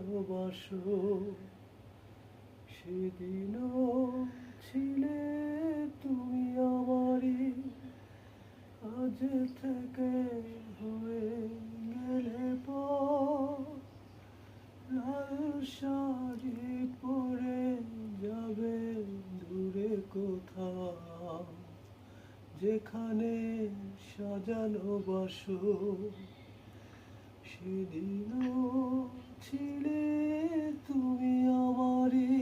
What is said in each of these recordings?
ভালোবাসো, সেদিনও ছিলে তুমি আমারই, আজ থেকে হয়ে গেলে পর। লাল শাড়ি পরে যাবে দূরে কোথাও, যেখানে সাজানো বাসর। সেদিনও ছিলে তুমি আমারই,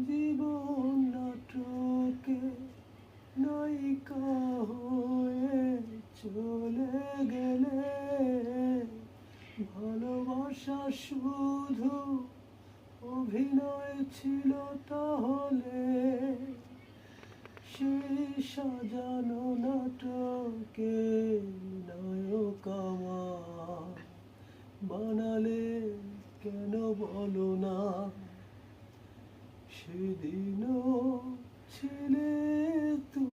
জীবন নাটকে নায়িকা হয়ে চলে গেলে। ভালোবাসা শুধু অভিনয় ছিল তাহলে, সেই সাজানো নাটকে নায়ক আমার বানালে কেন বলো না। সেদিনও ছিলে তুমি।